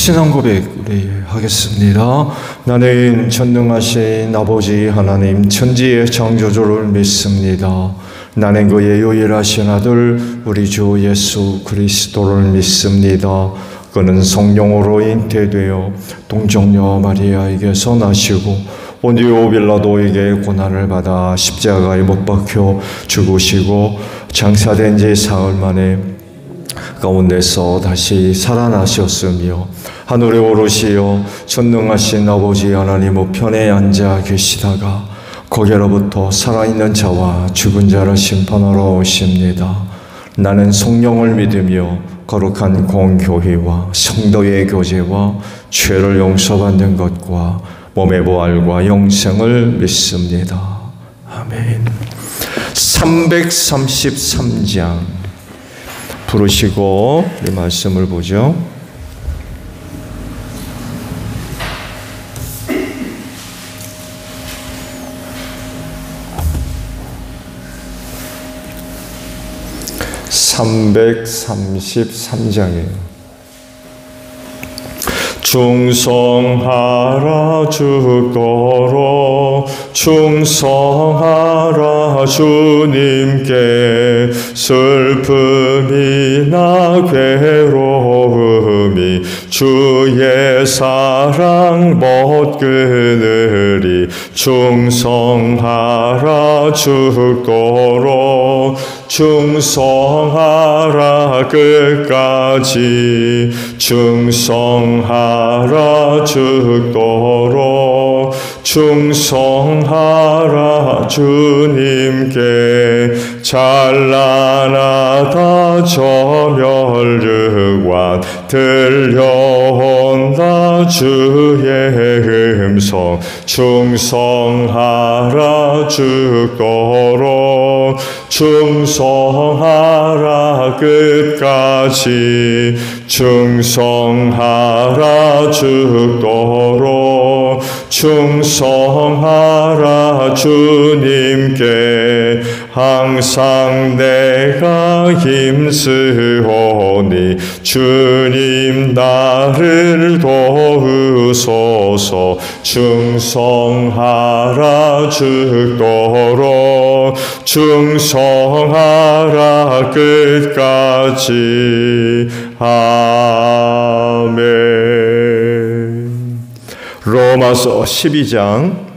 신앙 고백 우리 하겠습니다. 나는 전능하신 아버지 하나님 천지의 창조주를 믿습니다. 나는 그의 유일하신 아들 우리 주 예수 그리스도를 믿습니다. 그는 성령으로 잉태되어 동정녀 마리아에게서 나시고 본디오 빌라도에게 고난을 받아 십자가에 못 박혀 죽으시고 장사된 지 사흘 만에 가운데서 다시 살아나셨으며 하늘에 오르시어 전능하신 아버지 하나님 우편에 앉아 계시다가 거기로부터 살아있는 자와 죽은 자를 심판하러 오십니다. 나는 성령을 믿으며 거룩한 공교회와 성도의 교제와 죄를 용서받는 것과 몸의 부활과 영생을 믿습니다. 아멘. 333장 부르시고 이 말씀을 보죠. (333장이에요) 충성하라 주거로 충성하라 주님께 슬픔이나 괴로움이 주의 사랑 못 끊으리 충성하라 주거로 충성하라 끝까지 충성하라 죽도록 충성하라 주님께 찬란하다 저멸류관 들려온다 주의 음성 충성하라 죽도록 충성하라 끝까지 충성하라 죽도록 충성하라 주님께 항상 내가 힘쓰오니 주님 나를 도우소서 충성하라 죽도록 충성하라 끝까지 아멘. 로마서 12장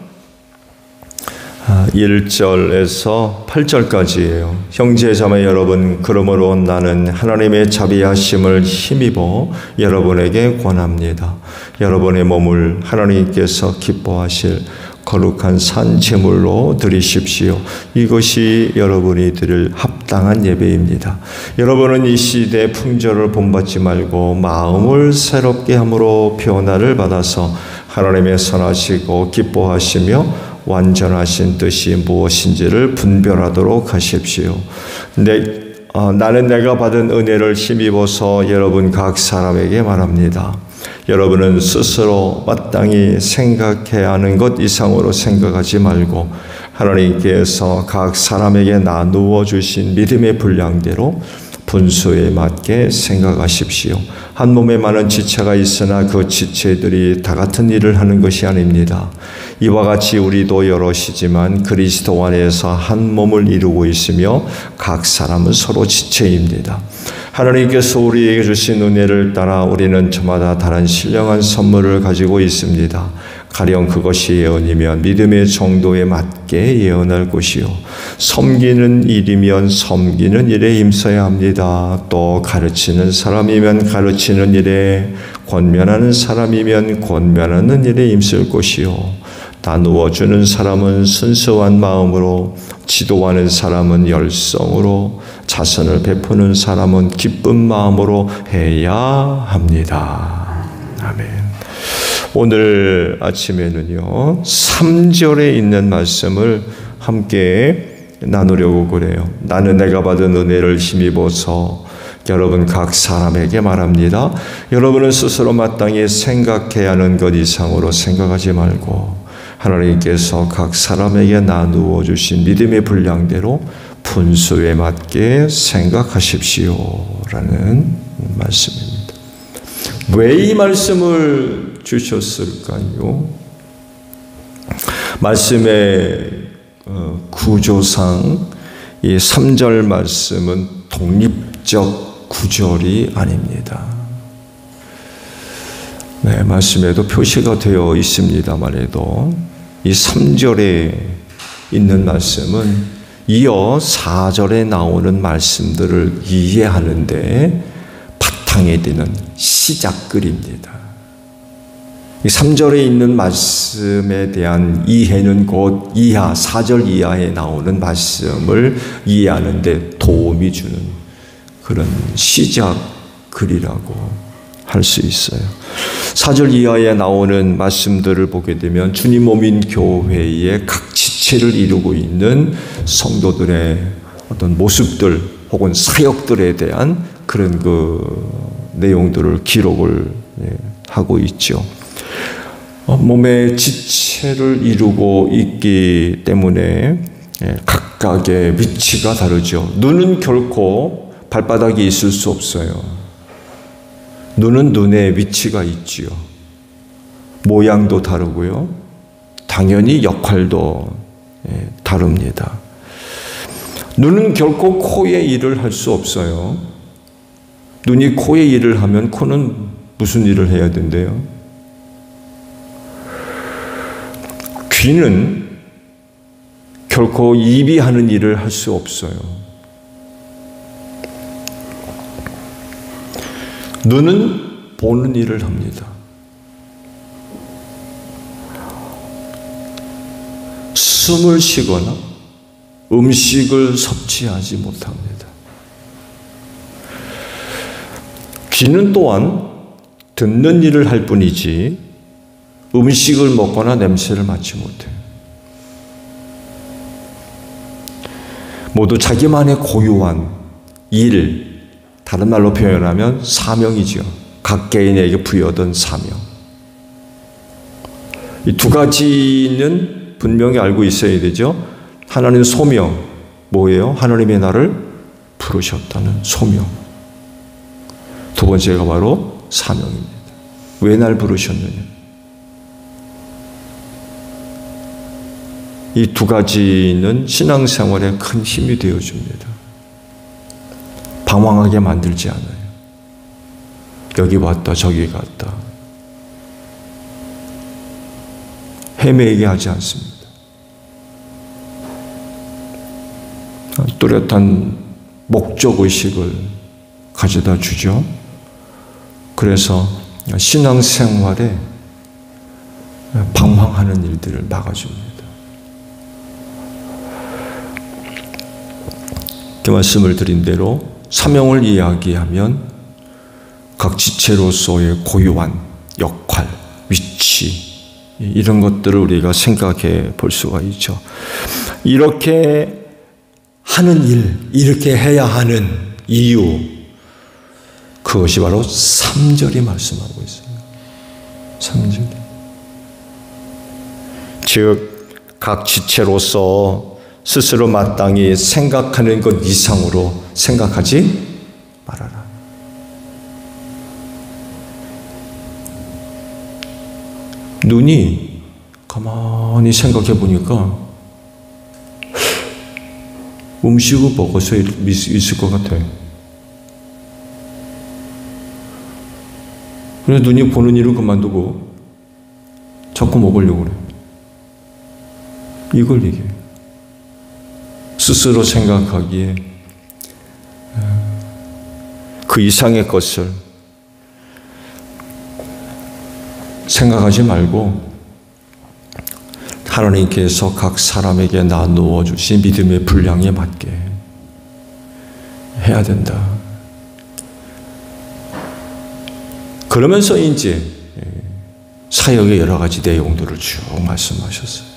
1절에서 8절까지예요. 형제자매 여러분, 그러므로 나는 하나님의 자비하심을 힘입어 여러분에게 권합니다. 여러분의 몸을 하나님께서 기뻐하실 거룩한 산 제물로 드리십시오. 이것이 여러분이 드릴 합당한 예배입니다. 여러분은 이 시대의 풍조를 본받지 말고 마음을 새롭게 함으로 변화를 받아서 하나님의 선하시고 기뻐하시며 완전하신 뜻이 무엇인지를 분별하도록 하십시오. 나는 내가 받은 은혜를 힘입어서 여러분 각 사람에게 말합니다. 여러분은 스스로 마땅히 생각해야 하는 것 이상으로 생각하지 말고 하나님께서 각 사람에게 나누어 주신 믿음의 분량대로 분수에 맞게 생각하십시오. 한 몸에 많은 지체가 있으나 그 지체들이 다 같은 일을 하는 것이 아닙니다. 이와 같이 우리도 여럿이지만 그리스도 안에서 한 몸을 이루고 있으며 각 사람은 서로 지체입니다. 하나님께서 우리에게 주신 은혜를 따라 우리는 저마다 다른 신령한 선물을 가지고 있습니다. 가령 그것이 예언이면 믿음의 정도에 맞게 예언할 것이요, 섬기는 일이면 섬기는 일에 힘써야 합니다. 또 가르치는 사람이면 가르치는 일에, 권면하는 사람이면 권면하는 일에 힘쓸 것이요, 나누어주는 사람은 순수한 마음으로, 지도하는 사람은 열성으로, 자선을 베푸는 사람은 기쁜 마음으로 해야 합니다. 아멘. 오늘 아침에는요 3절에 있는 말씀을 함께 나누려고 그래요. 나는 내가 받은 은혜를 힘입어서 여러분 각 사람에게 말합니다. 여러분은 스스로 마땅히 생각해야 하는 것 이상으로 생각하지 말고 하나님께서 각 사람에게 나누어 주신 믿음의 분량대로 분수에 맞게 생각하십시오 라는 말씀입니다. 왜 이 말씀을 주셨을까요? 말씀의 구조상 이 3절 말씀은 독립적 구절이 아닙니다. 네, 말씀에도 표시가 되어 있습니다만 이 3절에 있는 말씀은 이어 4절에 나오는 말씀들을 이해하는데 바탕이 되는 시작글입니다. 이 3절에 있는 말씀에 대한 이해는 곧 이하, 4절 이하에 나오는 말씀을 이해하는 데 도움이 주는 그런 시작글이라고 할 수 있어요. 4절 이하에 나오는 말씀들을 보게 되면 주님 몸인 교회의 각 지체를 이루고 있는 성도들의 어떤 모습들 혹은 사역들에 대한 그런 내용들을 기록을 하고 있죠. 몸의 지체를 이루고 있기 때문에 각각의 위치가 다르죠. 눈은 결코 발바닥에 있을 수 없어요. 눈은 눈의 위치가 있지요. 모양도 다르고요. 당연히 역할도 다릅니다. 눈은 결코 코의 일을 할 수 없어요. 눈이 코의 일을 하면 코는 무슨 일을 해야 된대요? 귀는 결코 입이 하는 일을 할 수 없어요. 눈은 보는 일을 합니다. 숨을 쉬거나 음식을 섭취하지 못합니다. 귀는 또한 듣는 일을 할 뿐이지 음식을 먹거나 냄새를 맡지 못해요. 모두 자기만의 고유한 일, 다른 말로 표현하면 사명이죠. 각 개인에게 부여된 사명. 이 두 가지는 분명히 알고 있어야 되죠. 하나는 소명, 뭐예요? 하나님의 나를 부르셨다는 소명. 두 번째가 바로 사명입니다. 왜 날 부르셨느냐? 이 두 가지는 신앙생활에 큰 힘이 되어줍니다. 방황하게 만들지 않아요. 여기 왔다 저기 갔다 헤매게 하지 않습니다. 뚜렷한 목적의식을 가져다 주죠. 그래서 신앙생활에 방황하는 일들을 막아줍니다. 그 말씀을 드린 대로 사명을 이야기하면 각 지체로서의 고유한 역할, 위치 이런 것들을 우리가 생각해 볼 수가 있죠. 이렇게 하는 일, 이렇게 해야 하는 이유, 그것이 바로 3절이 말씀하고 있어요. 3절. 즉, 각 지체로서 스스로 마땅히 생각하는 것 이상으로 생각하지 말아라. 눈이 가만히 생각해 보니까 음식을 먹어서 있을 것 같아요. 그래서 눈이 보는 일을 그만두고 자꾸 먹으려고 그래요. 이걸 얘기해요. 스스로 생각하기에 그 이상의 것을 생각하지 말고 하나님께서 각 사람에게 나누어 주신 믿음의 분량에 맞게 해야 된다. 그러면서 이제 사역의 여러 가지 내용들을 쭉 말씀하셨어요.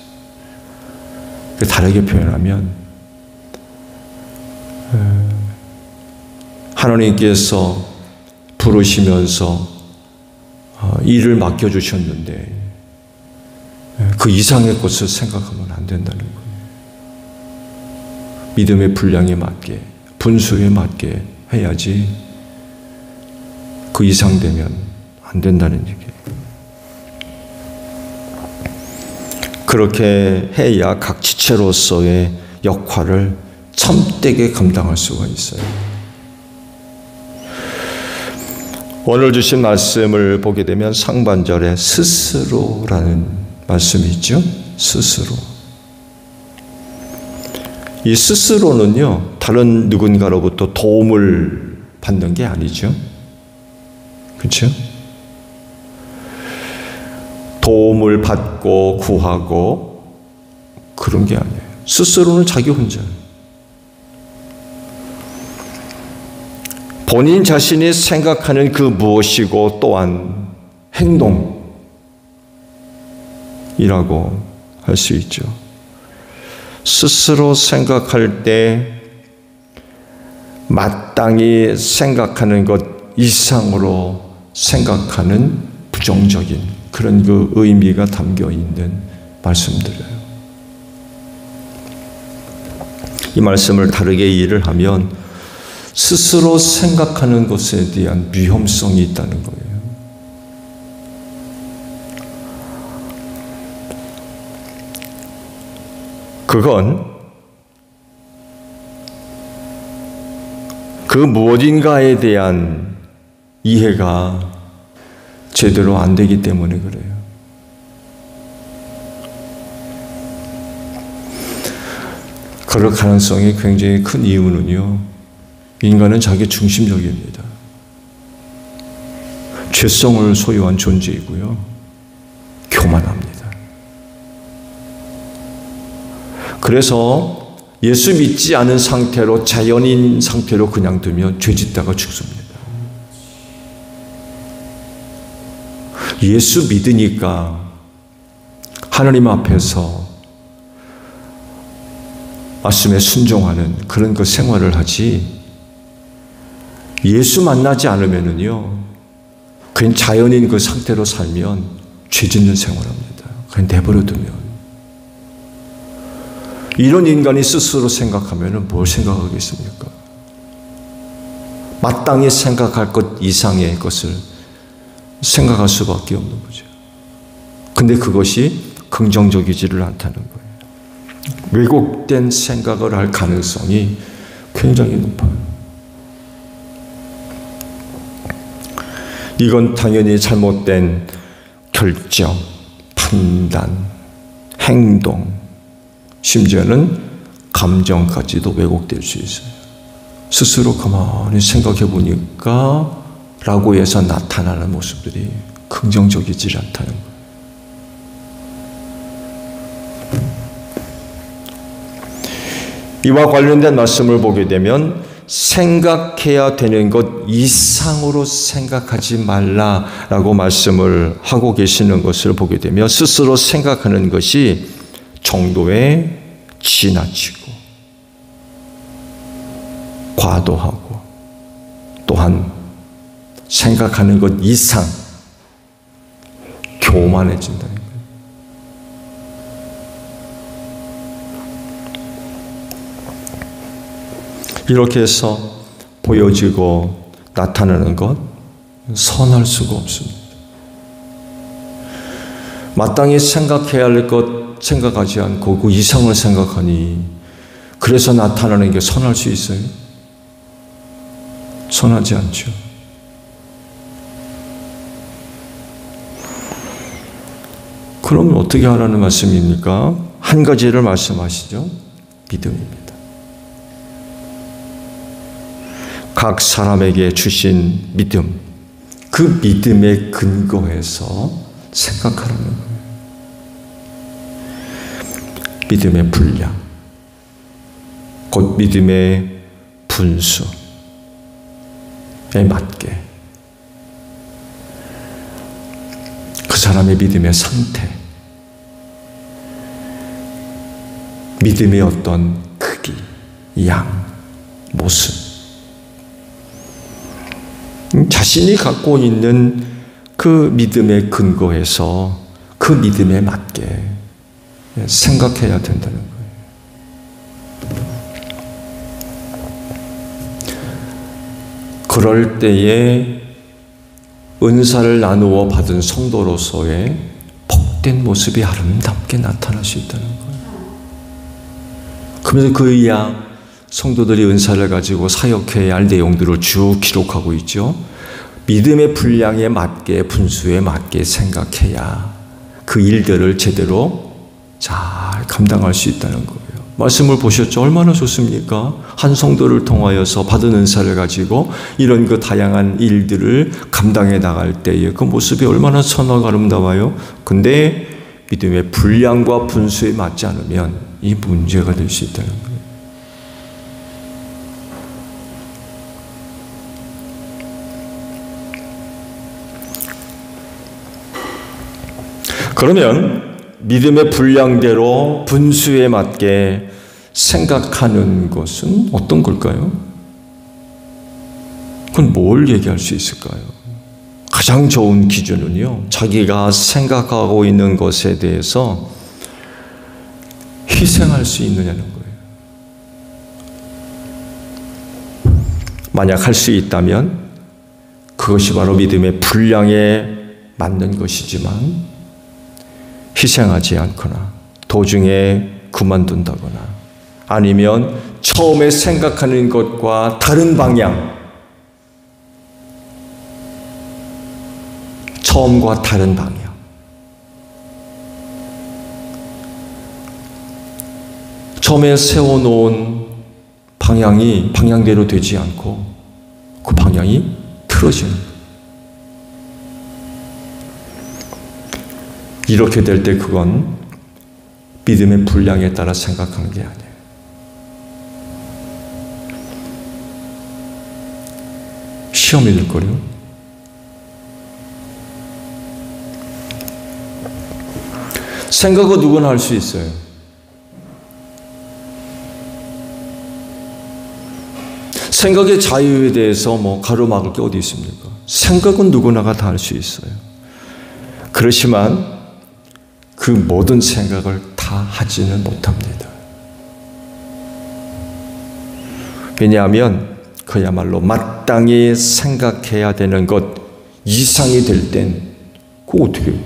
다르게 표현하면 하나님께서 부르시면서 일을 맡겨주셨는데 그 이상의 것을 생각하면 안 된다는 거예요. 믿음의 분량에 맞게, 분수에 맞게 해야지 그 이상 되면 안 안 된다는 얘기예요. 그렇게 해야 각 지체로서의 역할을 참되게 감당할 수가 있어요. 오늘 주신 말씀을 보게 되면 상반절에 스스로라는 말씀이 있죠. 스스로. 이 스스로는요, 다른 누군가로부터 도움을 받는 게 아니죠. 그렇죠? 도움을 받고 구하고 그런 게 아니에요. 스스로는 자기 혼자. 본인 자신이 생각하는 그 무엇이고 또한 행동이라고 할 수 있죠. 스스로 생각할 때 마땅히 생각하는 것 이상으로 생각하는 부정적인 그런 그 의미가 담겨 있는 말씀들이에요. 이 말씀을 다르게 이해를 하면 스스로 생각하는 것에 대한 위험성이 있다는 거예요. 그건 그 무엇인가에 대한 이해가 제대로 안 되기 때문에 그래요. 그럴 가능성이 굉장히 큰 이유는요, 인간은 자기 중심적입니다. 죄성을 소유한 존재이고요, 교만합니다. 그래서 예수 믿지 않은 상태로, 자연인 상태로 그냥 두면 죄 짓다가 죽습니다. 예수 믿으니까 하나님 앞에서 말씀에 순종하는 그런 그 생활을 하지, 예수 만나지 않으면은요, 그냥 자연인 그 상태로 살면 죄 짓는 생활합니다. 그냥 내버려 두면. 이런 인간이 스스로 생각하면은 뭘 생각하겠습니까? 마땅히 생각할 것 이상의 것을 생각할 수밖에 없는 거죠. 근데 그것이 긍정적이지를 않다는 거예요. 왜곡된 생각을 할 가능성이 굉장히 높아요. 이건 당연히 잘못된 결정, 판단, 행동, 심지어는 감정까지도 왜곡될 수 있어요. 스스로 가만히 생각해 보니까 라고 해서 나타나는 모습들이 긍정적이지 않다는 거예요. 이와 관련된 말씀을 보게 되면 생각해야 되는 것 이상으로 생각하지 말라라고 말씀을 하고 계시는 것을 보게 되면 스스로 생각하는 것이 정도에 지나치고 과도하고 또한 생각하는 것 이상 교만해진다는 거예요. 이렇게 해서 보여지고 나타나는 것 선할 수가 없습니다. 마땅히 생각해야 할 것 생각하지 않고 그 이상을 생각하니 그래서 나타나는 게 선할 수 있어요? 선하지 않죠. 그러면 어떻게 하라는 말씀입니까? 한 가지를 말씀하시죠. 믿음입니다. 각 사람에게 주신 믿음, 그 믿음에 근거해서 생각하라는 거예요. 믿음의 분량, 곧 믿음의 분수에 맞게 그 사람의 믿음의 상태, 믿음의 어떤 크기, 양, 모습, 자신이 갖고 있는 그 믿음의 근거에서 그 믿음에 맞게 생각해야 된다는 거예요. 그럴 때에 은사를 나누어 받은 성도로서의 복된 모습이 아름답게 나타날 수 있다는 거예요. 그러면서 그이야 성도들이 은사를 가지고 사역해야 할 내용들을 쭉 기록하고 있죠. 믿음의 분량에 맞게, 분수에 맞게 생각해야 그 일들을 제대로 잘 감당할 수 있다는 거예요. 말씀을 보셨죠? 얼마나 좋습니까? 한 성도를 통하여서 받은 은사를 가지고 이런 그 다양한 일들을 감당해 나갈 때의 그 모습이 얼마나 선하고 아름다워요. 근데 믿음의 분량과 분수에 맞지 않으면 이 문제가 될 수 있다는 거예요. 그러면 믿음의 분량대로 분수에 맞게 생각하는 것은 어떤 걸까요? 그건 뭘 얘기할 수 있을까요? 가장 좋은 기준은요, 자기가 생각하고 있는 것에 대해서 희생할 수 있느냐는 거예요. 만약 할 수 있다면 그것이 바로 믿음의 분량에 맞는 것이지만 희생하지 않거나 도중에 그만둔다거나 아니면 처음에 생각하는 것과 다른 방향, 처음과 다른 방향, 처음에 세워놓은 방향대로 되지 않고 그 방향이 틀어지는 거예요. 이렇게 될 때 그건 믿음의 분량에 따라 생각하는 게 아니에요. 시험이 될 거예요. 생각은 누구나 할 수 있어요. 생각의 자유에 대해서 가로막을 게 어디 있습니까? 생각은 누구나가 다 할 수 있어요. 그렇지만 그 모든 생각을 다 하지는 못합니다. 왜냐하면 그야말로 마땅히 생각해야 되는 것 이상이 될 땐 그거 어떻게 해요?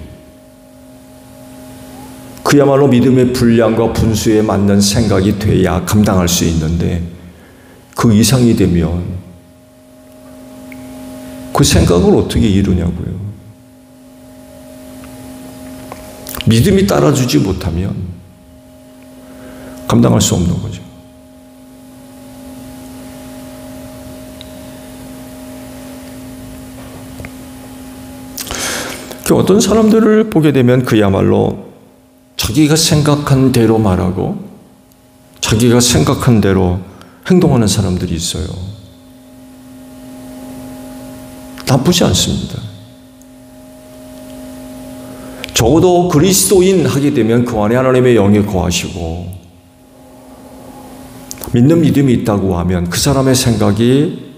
그야말로 믿음의 분량과 분수에 맞는 생각이 돼야 감당할 수 있는데 그 이상이 되면 그 생각을 어떻게 이루냐고요. 믿음이 따라주지 못하면 감당할 수 없는 거죠. 어떤 사람들을 보게 되면 그야말로 자기가 생각한 대로 말하고 자기가 생각한 대로 행동하는 사람들이 있어요. 나쁘지 않습니다. 적어도 그리스도인 하게 되면 그 안에 하나님의 영이 거하시고 믿는 믿음이 있다고 하면 그 사람의 생각이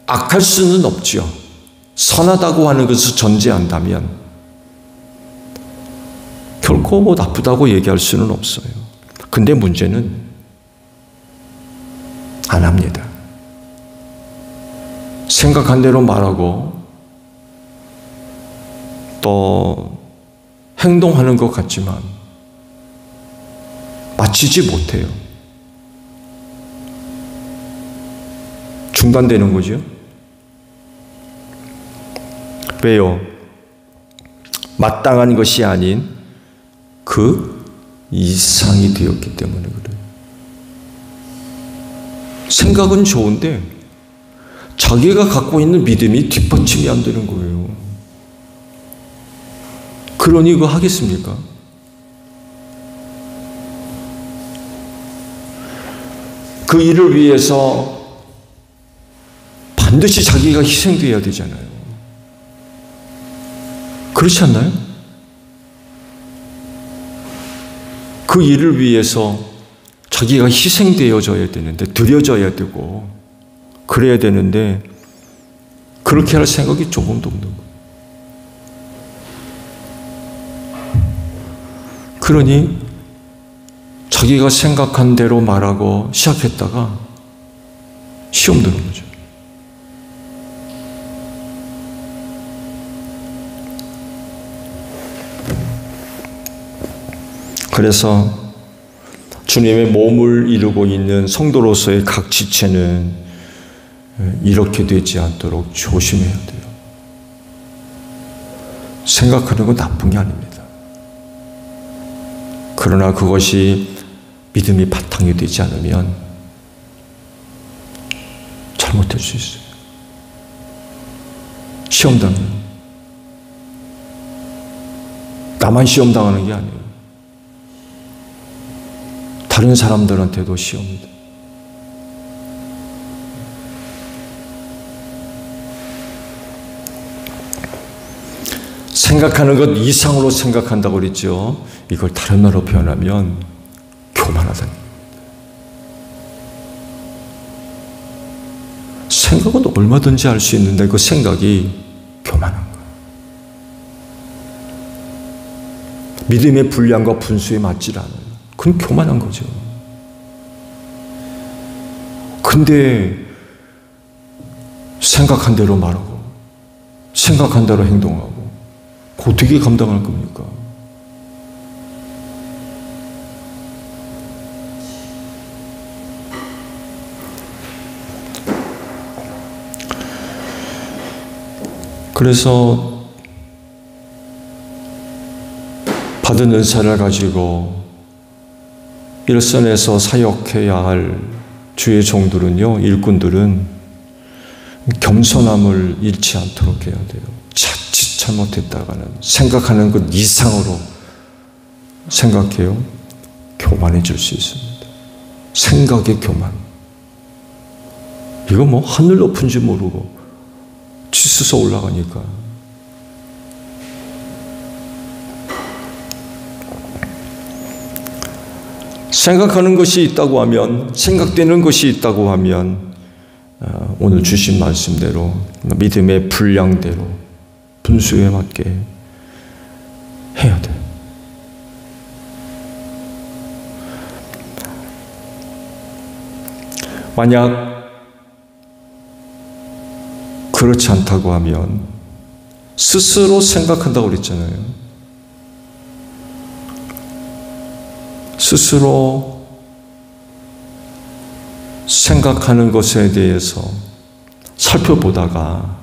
악할 수는 없죠. 선하다고 하는 것을 전제한다면 결코 나쁘다고 얘기할 수는 없어요. 근데 문제는 안 합니다. 생각한 대로 말하고 또 행동하는 것 같지만 마치지 못해요. 중단되는 거죠. 왜요? 마땅한 것이 아닌 그 이상이 되었기 때문에 그래요. 생각은 좋은데 자기가 갖고 있는 믿음이 뒷받침이 안 되는 거예요. 그러니 이거 하겠습니까? 그 일을 위해서 반드시 자기가 희생되어야 되잖아요. 그렇지 않나요? 그 일을 위해서 자기가 희생되어져야 되는데, 드려져야 되고 그래야 되는데 그렇게 할 생각이 조금도 없는 거예요. 그러니 자기가 생각한 대로 말하고 시작했다가 시험 드는 거죠. 그래서 주님의 몸을 이루고 있는 성도로서의 각 지체는 이렇게 되지 않도록 조심해야 돼요. 생각하는 건 나쁜 게 아닙니다. 그러나 그것이 믿음이 바탕이 되지 않으면 잘못될 수 있어요. 시험당해요. 나만 시험당하는 게 아니에요. 다른 사람들한테도 시험이다. 생각하는 것 이상으로 생각한다고 그랬죠. 이걸 다른 말로 표현하면 교만하다는 겁니다. 생각은 얼마든지 할 수 있는데 그 생각이 교만한 거예요. 믿음의 분량과 분수에 맞지 않아요. 그건 교만한 거죠. 근데 생각한 대로 말하고 생각한 대로 행동하고 어떻게 감당할 겁니까? 그래서 받은 은사를 가지고 일선에서 사역해야 할 주의 종들은요, 일꾼들은 겸손함을 잃지 않도록 해야 돼요. 자칫 잘못했다가는 생각하는 것 이상으로 생각해요. 교만해질 수 있습니다. 생각의 교만. 이거 뭐 하늘 높은지 모르고 치솟아 올라가니까. 생각하는 것이 있다고 하면, 생각되는 것이 있다고 하면 오늘 주신 말씀대로 믿음의 분량대로 분수에 맞게 해야 돼. 만약 그렇지 않다고 하면 스스로 생각한다고 그랬잖아요. 스스로 생각하는 것에 대해서 살펴보다가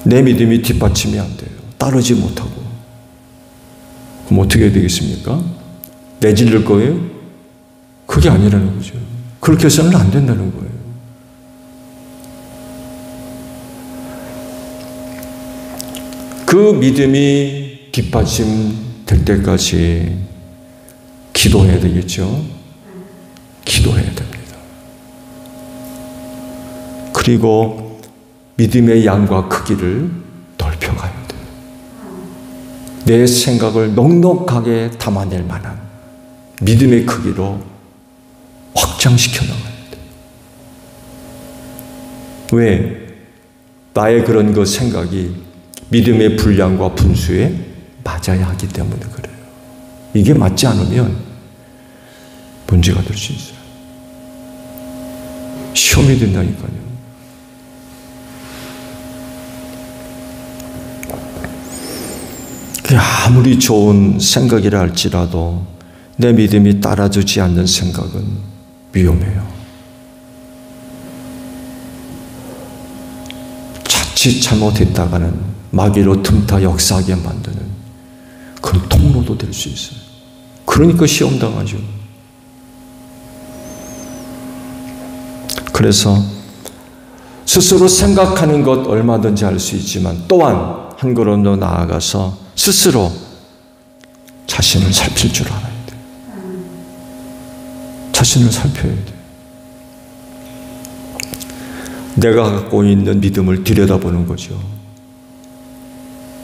내 믿음이 뒷받침이 안 돼요. 따르지 못하고. 그럼 어떻게 해야 되겠습니까? 내질릴 거예요? 그게 아니라는 거죠. 그렇게 해서는 안 된다는 거예요. 그 믿음이 뒷받침 될 때까지 기도해야 되겠죠. 기도해야 됩니다. 그리고 믿음의 양과 크기를 넓혀가야 돼요. 내 생각을 넉넉하게 담아낼 만한 믿음의 크기로 확장시켜 나가야 돼요. 왜? 나의 그런 그 생각이 믿음의 분량과 분수에 맞아야 하기 때문에 그래요. 이게 맞지 않으면 문제가 될 수 있어요. 시험이 된다니까요. 그게 아무리 좋은 생각이라 할지라도 내 믿음이 따라주지 않는 생각은 위험해요. 자칫 잘못했다가는 마귀로 틈타 역사하게 만드는 그런 통로도 될 수 있어요. 그러니까 시험당하죠. 그래서 스스로 생각하는 것 얼마든지 할 수 있지만 또한 한 걸음 더 나아가서 스스로 자신을 살필 줄 알아야 돼요. 자신을 살펴야 돼요. 내가 갖고 있는 믿음을 들여다보는 거죠.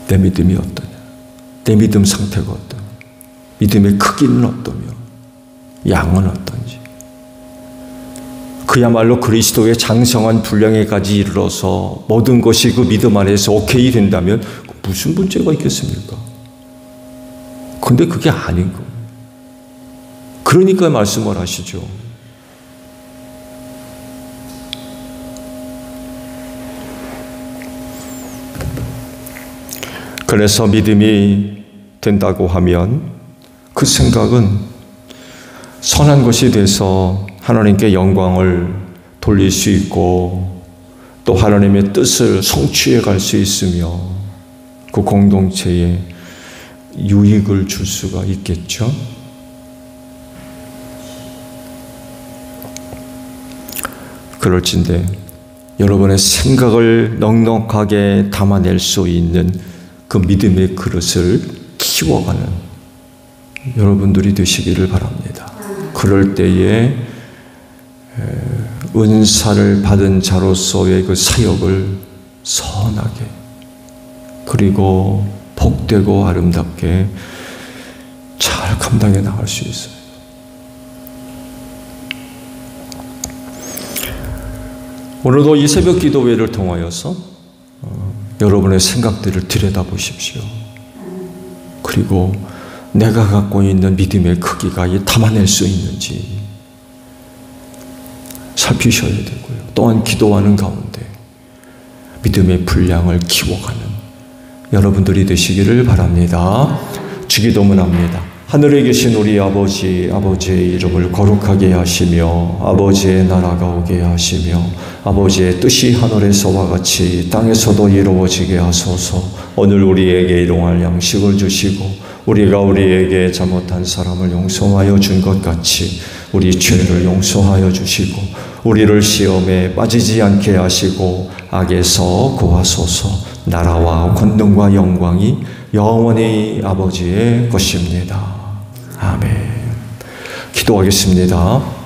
내 믿음이 어떠냐? 내 믿음 상태가 어떠냐? 믿음의 크기는 어떠며 양은 어떤지. 그야말로 그리스도의 장성한 분량에까지 이르러서 모든 것이 그 믿음 안에서 오케이 된다면 무슨 문제가 있겠습니까? 근데 그게 아닌 거예요. 그러니까 말씀을 하시죠. 그래서 믿음이 된다고 하면 그 생각은 선한 것이 돼서 하나님께 영광을 돌릴 수 있고 또 하나님의 뜻을 성취해 갈 수 있으며 그 공동체에 유익을 줄 수가 있겠죠. 그럴진데 여러분의 생각을 넉넉하게 담아낼 수 있는 그 믿음의 그릇을 키워가는 여러분들이 되시기를 바랍니다. 그럴 때에 은사를 받은 자로서의 그 사역을 선하게 그리고 복되고 아름답게 잘 감당해 나갈 수 있어요. 오늘도 이 새벽 기도회를 통하여서 여러분의 생각들을 들여다보십시오. 그리고 내가 갖고 있는 믿음의 크기가 담아낼 수 있는지 살피셔야 되고요. 또한 기도하는 가운데 믿음의 분량을 키워가는 여러분들이 되시기를 바랍니다. 주기도문합니다. 하늘에 계신 우리 아버지, 아버지의 이름을 거룩하게 하시며 아버지의 나라가 오게 하시며 아버지의 뜻이 하늘에서와 같이 땅에서도 이루어지게 하소서. 오늘 우리에게 일용할 양식을 주시고 우리가 우리에게 잘못한 사람을 용서하여 준 것 같이 우리 죄를 용서하여 주시고 우리를 시험에 빠지지 않게 하시고 악에서 구하소서. 나라와 권능과 영광이 영원히 아버지의 것입니다. 아멘. 기도하겠습니다.